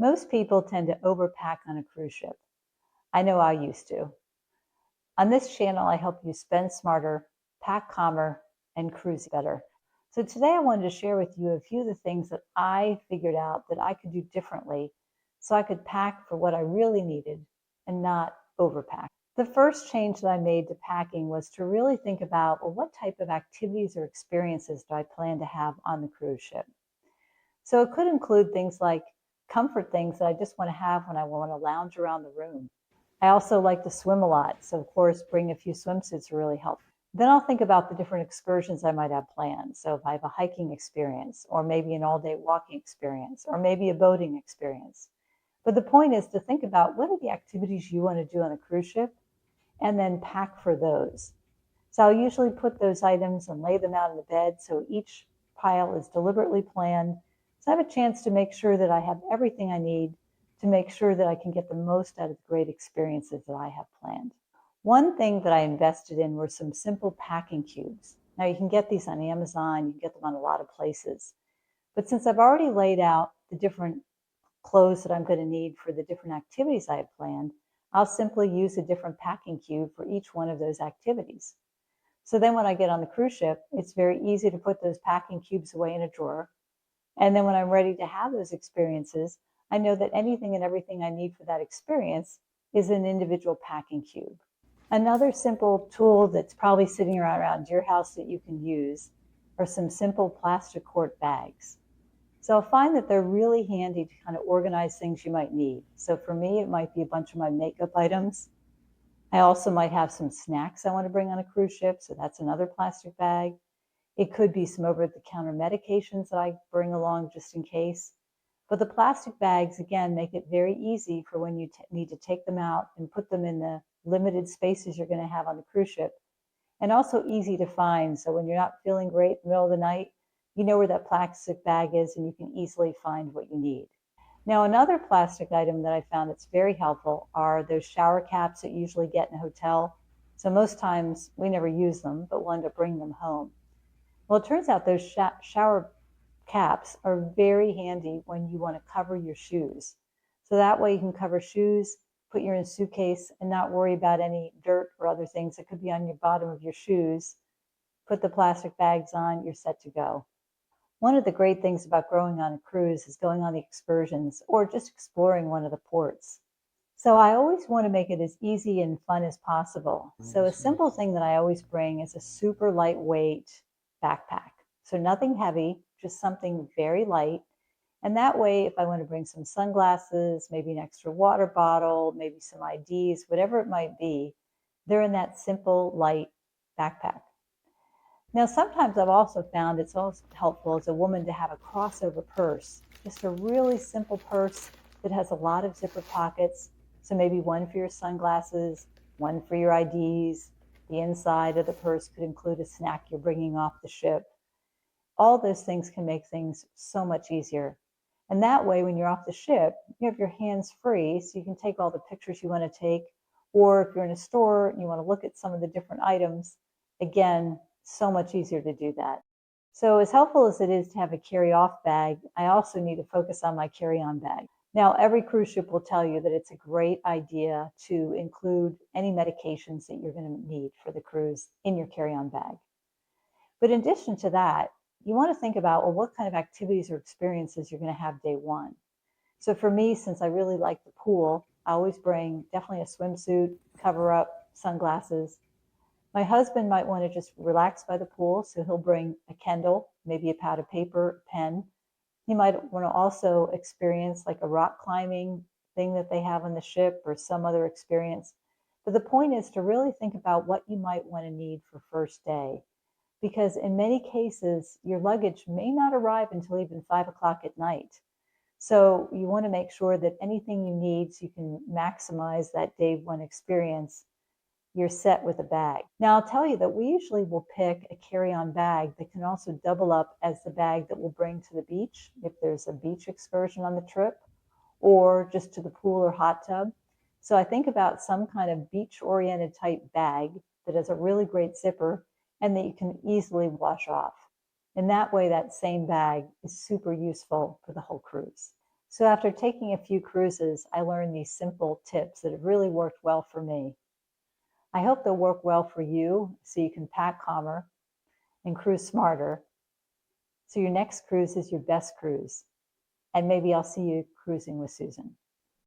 Most people tend to overpack on a cruise ship. I know I used to. On this channel, I help you spend smarter, pack calmer, and cruise better. So today I wanted to share with you a few of the things that I figured out that I could do differently so I could pack for what I really needed and not overpack. The first change that I made to packing was to really think about, well, what type of activities or experiences do I plan to have on the cruise ship? So it could include things like comfort things that I just want to have when I want to lounge around the room. I also like to swim a lot, so of course, bring a few swimsuits really help. Then I'll think about the different excursions I might have planned. So if I have a hiking experience, or maybe an all-day walking experience, or maybe a boating experience. But the point is to think about what are the activities you want to do on a cruise ship, and then pack for those. So I'll usually put those items and lay them out in the bed so each pile is deliberately planned. So I have a chance to make sure that I have everything I need to make sure that I can get the most out of the great experiences that I have planned. One thing that I invested in were some simple packing cubes. Now you can get these on Amazon, you can get them on a lot of places. But since I've already laid out the different clothes that I'm going to need for the different activities I have planned, I'll simply use a different packing cube for each one of those activities. So then when I get on the cruise ship, it's very easy to put those packing cubes away in a drawer. And then when I'm ready to have those experiences, I know that anything and everything I need for that experience is an individual packing cube. Another simple tool that's probably sitting around your house that you can use are some simple plastic quart bags. So I'll find that they're really handy to kind of organize things you might need. So for me, it might be a bunch of my makeup items. I also might have some snacks I want to bring on a cruise ship, so that's another plastic bag. It could be some over-the-counter medications that I bring along just in case. But the plastic bags, again, make it very easy for when you need to take them out and put them in the limited spaces you're going to have on the cruise ship. And also easy to find, so when you're not feeling great in the middle of the night, you know where that plastic bag is and you can easily find what you need. Now, another plastic item that I found that's very helpful are those shower caps that you usually get in a hotel. So most times we never use them, but we'll end up bringing them home. Well, it turns out those shower caps are very handy when you want to cover your shoes. So that way you can cover shoes, put your in a suitcase, and not worry about any dirt or other things that could be on your bottom of your shoes. Put the plastic bags on, you're set to go. One of the great things about going on a cruise is going on the excursions or just exploring one of the ports. So I always want to make it as easy and fun as possible. So a simple thing that I always bring is a super lightweight backpack. So nothing heavy, just something very light. And that way, if I want to bring some sunglasses, maybe an extra water bottle, maybe some IDs, whatever it might be, they're in that simple, light backpack. Now, sometimes I've also found it's also helpful as a woman to have a crossover purse, just a really simple purse that has a lot of zipper pockets. So maybe one for your sunglasses, one for your IDs. The inside of the purse could include a snack you're bringing off the ship. All those things can make things so much easier. And that way, when you're off the ship, you have your hands free so you can take all the pictures you want to take. Or if you're in a store and you want to look at some of the different items, again, so much easier to do that. So as helpful as it is to have a carry-off bag, I also need to focus on my carry-on bag. Now, every cruise ship will tell you that it's a great idea to include any medications that you're going to need for the cruise in your carry-on bag. But in addition to that, you want to think about, well, what kind of activities or experiences you're going to have day one. So for me, since I really like the pool, I always bring definitely a swimsuit, cover up, sunglasses. My husband might want to just relax by the pool, so he'll bring a Kindle, maybe a pad of paper, pen. He might want to also experience like a rock climbing thing that they have on the ship or some other experience. But the point is to really think about what you might want to need for first day. Because in many cases, your luggage may not arrive until even 5 o'clock at night. So you want to make sure that anything you need so you can maximize that day one experience, you're set with a bag. Now, I'll tell you that we usually will pick a carry-on bag that can also double up as the bag that we'll bring to the beach if there's a beach excursion on the trip, or just to the pool or hot tub. So I think about some kind of beach-oriented type bag that has a really great zipper and that you can easily wash off. And that way, that same bag is super useful for the whole cruise. So after taking a few cruises, I learned these simple tips that have really worked well for me. I hope they'll work well for you so you can pack calmer and cruise smarter. So your next cruise is your best cruise. And maybe I'll see you cruising with Susan.